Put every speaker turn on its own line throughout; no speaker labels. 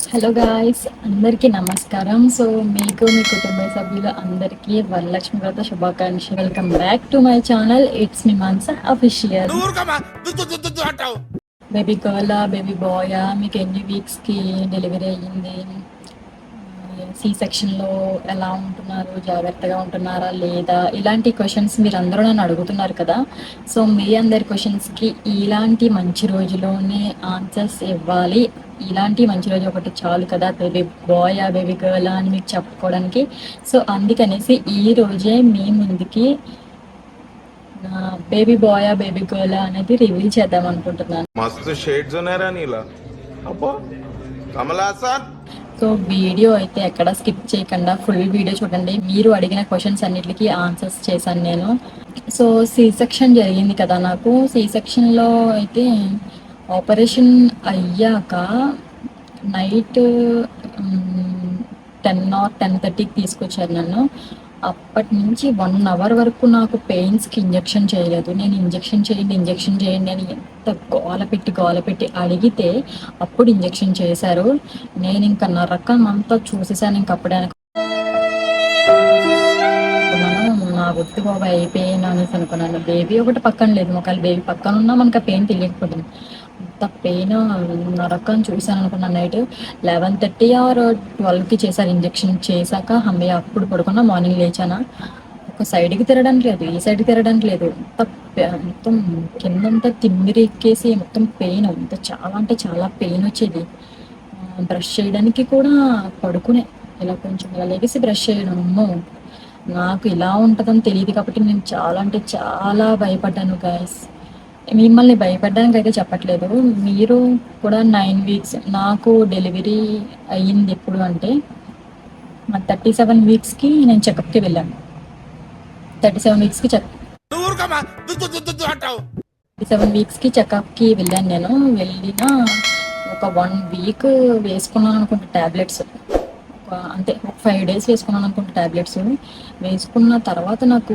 Hello guys, అందరికీ నమస్కారం. So మీకు మీ కుటుంబ సభ్యులు అందరికీ వరలక్ష్మి వ్రత శుభాకాంక్షలు. Welcome back to my channel. It's me Mansa official. Baby గర్లా బేబీ బాయా, మీకు ఎన్ని వీక్స్కి డెలివరీ అయ్యింది, సి సెక్షన్లో ఎలా ఉంటున్నారు, జాగ్రత్తగా ఉంటున్నారా లేదా, ఇలాంటి క్వశ్చన్స్ మీరు అందరూ నన్ను అడుగుతున్నారు కదా. సో మీ అందరి క్వశ్చన్స్కి ఇలాంటి మంచి రోజులోనే ఆన్సర్స్ ఇవ్వాలి. ఇలాంటి మంచి రోజు ఒకటి చాలు కదా, బేబీ బాయ్ బేబీ గర్ల్ అని మీకు చెప్పుకోవడానికి. సో అందుకనేసి ఈ రోజే మీ ముందుకి బేబీ బాయ్ బేబీ గర్ల్ అనేది రివీల్ చేద్దాం అనుకుంటున్నాను.
మస్తు షేడ్స్ ఉన్నారా నీలా అబ్బో కమలాసన్.
సో వీడియో అయితే ఎక్కడ స్కిప్ చేయకుండా ఫుల్ వీడియో చూడండి. మీరు అడిగిన క్వశ్చన్స్ అన్నిటికీ ఆన్సర్స్ చేశాను నేను. సో సి సెక్షన్ జరిగింది కదా నాకు. సి సెక్షన్లో అయితే ఆపరేషన్ అయ్యాక నైట్ 10 or 10:30కి తీసుకొచ్చారు నన్ను. అప్పటి నుంచి 1 hour వరకు నాకు పెయిన్స్కి ఇంజెక్షన్ చేయలేదు. నేను ఇంజెక్షన్ చేయండి అని ఎంత గోల పెట్టి అడిగితే అప్పుడు ఇంజెక్షన్ చేశారు. నేను ఇంకా నా రకం అంతా చూసేసాను. ఇంక అప్పుడే నా వద్దు బాబా అయిపోయాను అనేసి అనుకున్నాను. బేబీ ఒకటి పక్కన లేదు, ఒకవేళ బేబీ పక్కన ఉన్నా మనకు ఆ పెయిన్ తెలియకపోతుంది. అంత పెయిన్ నరకం చూశాను అనుకున్నాను. నైట్ 11:30 or 12కి చేశారు ఇంజెక్షన్. చేశాక అమ్మయ్య అప్పుడు పడుకున్నా. మార్నింగ్ లేచానా, ఒక సైడ్కి తిరగడానికి లేదు, ఈ సైడ్కి తిరగడానికి లేదు. మొత్తం కిందంతా తిమ్మిరి ఎక్కేసి మొత్తం పెయిన్, అంత చాలా అంటే చాలా పెయిన్ వచ్చేది. బ్రష్ చేయడానికి కూడా పడుకునే ఇలా కొంచెం ఇలా లెగిసి బ్రష్ చేయడం. అమ్మో, నాకు ఇలా ఉంటుందని తెలియదు కాబట్టి నేను చాలా అంటే చాలా భయపడ్డాను గాయస్. మిమ్మల్ని భయపడడానికి అయితే చెప్పట్లేదు. మీరు కూడా 9 weeks నాకు డెలివరీ అయ్యింది ఎప్పుడు అంటే 37 weeksకి నేను చెకప్కి వెళ్ళాను. 37 weeksకి 37 weeksకి చెకప్కి వెళ్ళాను నేను. వెళ్ళిన ఒక 1 week వేసుకున్నాను అనుకుంటా ట్యాబ్లెట్స్. అంతే, ఒక 5 days వేసుకున్నాను అనుకుంటా ట్యాబ్లెట్స్. వేసుకున్న తర్వాత నాకు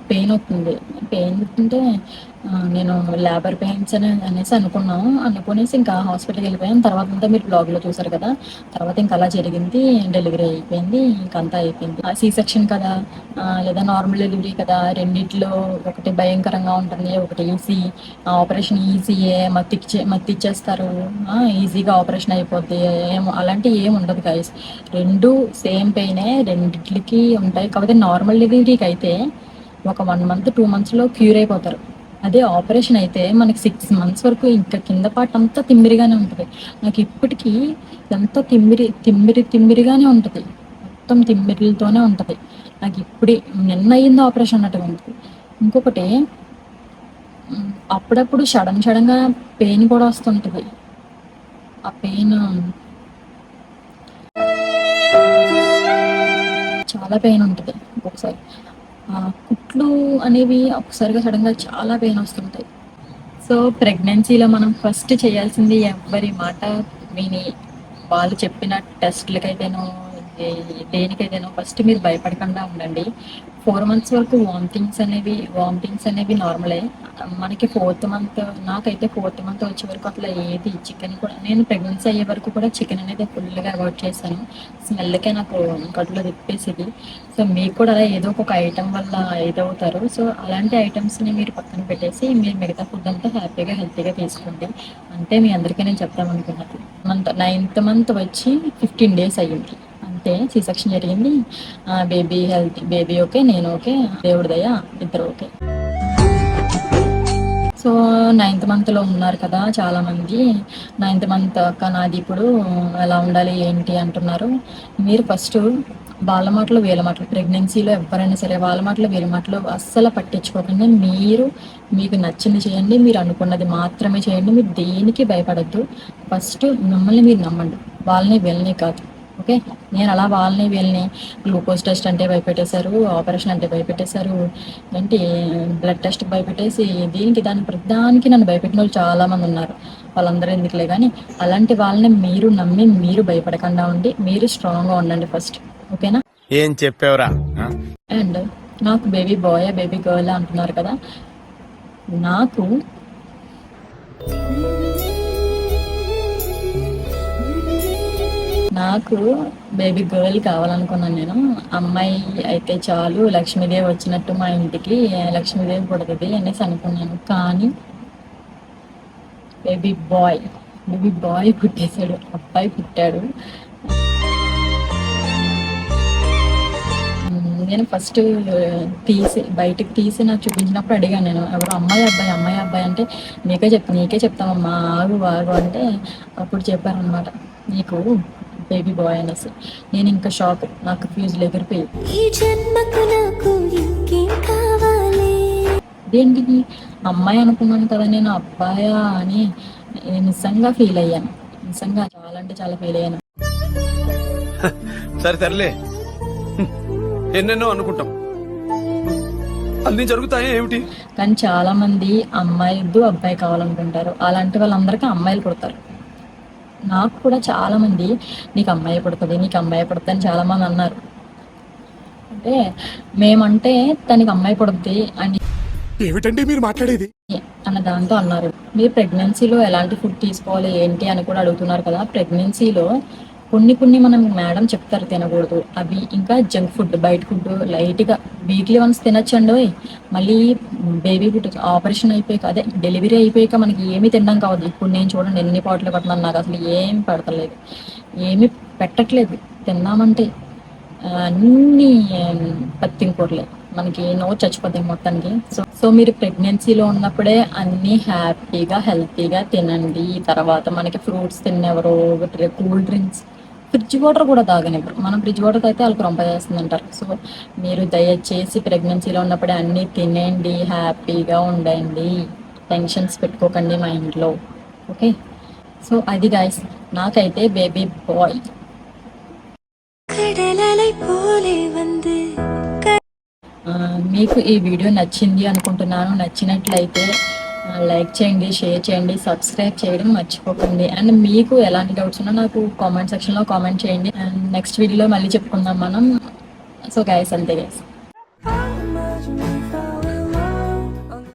పెయిన్ అవుతుంది. పెయిన్ అవుతుంటే నేను లేబర్ పెయిన్స్ అనేసి అనుకునేసి ఇంకా హాస్పిటల్కి వెళ్ళిపోయాను. తర్వాత అంతా మీరు బ్లాగ్లో చూసారు కదా. తర్వాత ఇంకా అలా జరిగింది, డెలివరీ అయిపోయింది, ఇంకంతా అయిపోయింది. సి సెక్షన్ కదా లేదా నార్మల్ డెలివరీ కదా, రెండిట్లో ఒకటి భయంకరంగా ఉంటుంది, ఒకటి ఈజీ. ఆపరేషన్ ఈజీయే, మత్తిచ్చేస్తారు, ఈజీగా ఆపరేషన్ అయిపోద్ది, అలాంటివి ఏమి ఉండదు గైస్. రెండు సేమ్ పెయినే, రెండిట్లకి ఉంటాయి. కాకపోతే నార్మల్ డెలివరీకి అయితే ఒక 1 month 2 monthsలో క్యూర్ అయిపోతారు. అదే ఆపరేషన్ అయితే మనకి 6 months వరకు ఇంకా కింద పార్ట్ అంతా తిమ్మిరిగానే ఉంటుంది. నాకు ఇప్పటికీ ఎంత తిమ్మిరిగానే ఉంటుంది, మొత్తం తిమ్మిరిలతోనే ఉంటుంది. నాకు ఇప్పుడే నిన్న అయ్యింది ఆపరేషన్ అన్నట్టుగా ఉంటుంది. ఇంకొకటి, అప్పుడప్పుడు సడన్గా పెయిన్ కూడా వస్తుంటుంది. ఆ పెయిన్ చాలా పెయిన్ ఉంటుంది. ఒక్కొక్కసారి కుట్లు అనేవి ఒకసారిగా సడన్గా చాలా పెయిన్ వస్తుంటాయి. సో ప్రెగ్నెన్సీలో మనం ఫస్ట్ చేయాల్సింది ఎవరి మాట విని వాళ్ళు చెప్పిన టెస్ట్లకైతేనో దేనికైతేనో ఫస్ట్ మీరు భయపడకుండా ఉండండి. 4 months వరకు వామిటింగ్స్ అనేవి నార్మలే. మనకి 4th month, నాకైతే 4th month వచ్చే వరకు అట్లా ఏది చికెన్ కూడా, నేను ప్రెగ్నెన్సీ అయ్యే వరకు కూడా చికెన్ అనేది ఫుల్గా అవాయిడ్ చేశాను. స్మెల్కే నాకు కడుపులో తిప్పేసేది. సో మీకు కూడా అలా ఏదో ఒక ఐటమ్ వల్ల ఇదవుతారు. సో అలాంటి ఐటమ్స్ని మీరు పక్కన పెట్టేసి మీరు మిగతా ఫుడ్ అంతా హ్యాపీగా హెల్తీగా తీసుకోండి. అంటే మీ అందరికీ నేను చెప్తామనుకున్నది. 9th month వచ్చి 15 days అయ్యింది అంతే. సి సెక్షన్ జరిగింది. బేబీ ఓకే, నేను ఓకే, దేవుడి దయ ఇద్దరు ఓకే. సో 9th monthలో ఉన్నారు కదా చాలామంది. 9th month అక్క నాది ఇప్పుడు ఎలా ఉండాలి ఏంటి అంటున్నారు. మీరు ఫస్ట్ వాళ్ళ మాటలు వీళ్ళ మాటలు, ప్రెగ్నెన్సీలో ఎవరైనా సరే వాళ్ళ మాటలు వీళ్ళ మాటలు అస్సలు పట్టించుకోకండి. మీకు నచ్చింది చేయండి, మీరు అనుకున్నది మాత్రమే చేయండి. మీరు దేనికి భయపడద్దు. ఫస్ట్ మిమ్మల్ని మీరు నమ్మండి, వాళ్ళని వీళ్ళని కాదు. ఓకే, నేను అలా వాళ్ళని వీళ్ళని గ్లూకోజ్ టెస్ట్ అంటే భయపెట్టేశారు, ఆపరేషన్ అంటే భయపెట్టేశారు, ఏంటి బ్లడ్ టెస్ట్కి భయపెట్టేసి దాని ప్రతిదానికి నన్ను భయపెట్టిన వాళ్ళు చాలామంది ఉన్నారు. వాళ్ళందరూ ఎందుకులే కానీ అలాంటి వాళ్ళని మీరు నమ్మి మీరు భయపడకుండా ఉండి మీరు స్ట్రాంగ్గా ఉండండి ఫస్ట్. ఓకేనా?
ఏం చెప్పావురా?
అండ్ నాకు బేబీ బాయ్ బేబీ గర్ల్ అంటున్నారు కదా. నాకు నాకు బేబీ గర్ల్ కావాలనుకున్నాను నేను. అమ్మాయి అయితే చాలు, లక్ష్మీదేవి వచ్చినట్టు మా ఇంటికి లక్ష్మీదేవి పుడుతుంది అనేసి అనుకున్నాను. కానీ బేబీ బాయ్ పుట్టేశాడు, అబ్బాయి పుట్టాడు. నేను ఫస్ట్ బయటకు తీసి నాకు చూపించినప్పుడు అడిగాను నేను, ఎవరు అమ్మాయి అబ్బాయి అంటే నీకే చెప్తామమ్మా, ఆగు అంటే అప్పుడు చెప్పారనమాట నీకు బేబీ బాయ్ అనేసి. నేను ఇంకా షాక్, నాకు ఫ్యూజులు ఎగిరిపోయి ఏంటిది అమ్మాయి అనుకున్నాను కదా నేను, అబ్బాయా అని నిజంగా ఫీల్ అయ్యాను. నిజంగా చాలా అంటే చాలా ఫీల్ అయ్యాను.
సర్లే ఎన్నెన్నో అనుకుంటాం, అన్ని జరుగుతాయి ఏమిటి.
కానీ చాలా మంది అమ్మాయి వద్దు అబ్బాయి కావాలనుకుంటారు. అలాంటి వాళ్ళందరికీ అమ్మాయిలు పుడతారు. నాకు కూడా చాలా మంది నీకు అమ్మాయి పుడుతుంది అని చాలా మంది అన్నారు. అంటే మేమంటే తనకి అమ్మాయి పుడుతుంది అని
ఏమిటండి మీరు మాట్లాడేది
అన్న దాంతో అన్నారు. మీరు ప్రెగ్నెన్సీలో ఎలాంటి ఫుడ్ తీసుకోవాలి ఏంటి అని కూడా అడుగుతున్నారు కదా. ప్రెగ్నెన్సీలో కొన్ని మనం మేడం చెప్తారు తినకూడదు, అవి ఇంకా జంక్ ఫుడ్, బయట ఫుడ్ లైట్గా వీక్లీ వన్స్ తినచ్చండి. మళ్ళీ బేబీ పుట్టి ఆపరేషన్ అయిపోయాక, అదే డెలివరీ అయిపోయాక మనకి ఏమీ తినడం కావద్దు. ఇప్పుడు నేను చూడండి ఎన్ని పాటలు పడుతున్నాను, నాకు అసలు ఏం పెడతలేదు, ఏమీ పెట్టట్లేదు. తిన్నామంటే అన్నీ పత్తింకూరలే, మనకి నోరు చచ్చిపోతాయి మొత్తానికి. సో మీరు ప్రెగ్నెన్సీలో ఉన్నప్పుడే అన్నీ హ్యాపీగా హెల్తీగా తినండి. తర్వాత మనకి ఫ్రూట్స్ తిన్నెవరు, కూల్ డ్రింక్స్, ఫ్రిడ్జ్ వాటర్ కూడా తాగనివ్వరు. మనం ఫ్రిడ్జ్ వాటర్ అయితే వాళ్ళకి రొంప చేస్తుంది అంటారు. సో మీరు దయచేసి ప్రెగ్నెన్సీలో ఉన్నప్పుడే అన్నీ తినండి, హ్యాపీగా ఉండండి, టెన్షన్స్ పెట్టుకోకండి మైండ్లో. ఓకే, సో అది గైస్, నాకైతే బేబీ బాయ్. మీకు ఈ వీడియో నచ్చింది అనుకుంటున్నాను. నచ్చినట్లయితే లైక్ చేయండి, షేర్ చేయండి, సబ్స్క్రైబ్ చేయడం మర్చిపోకండి. అండ్ మీకు ఎలాంటి డౌట్స్ ఉన్నా నాకు కామెంట్ సెక్షన్లో కామెంట్ చేయండి. అండ్ నెక్స్ట్ వీడియోలో మళ్ళీ చెప్పుకుందాం మనం. సో గైస్, అంతే గైస్.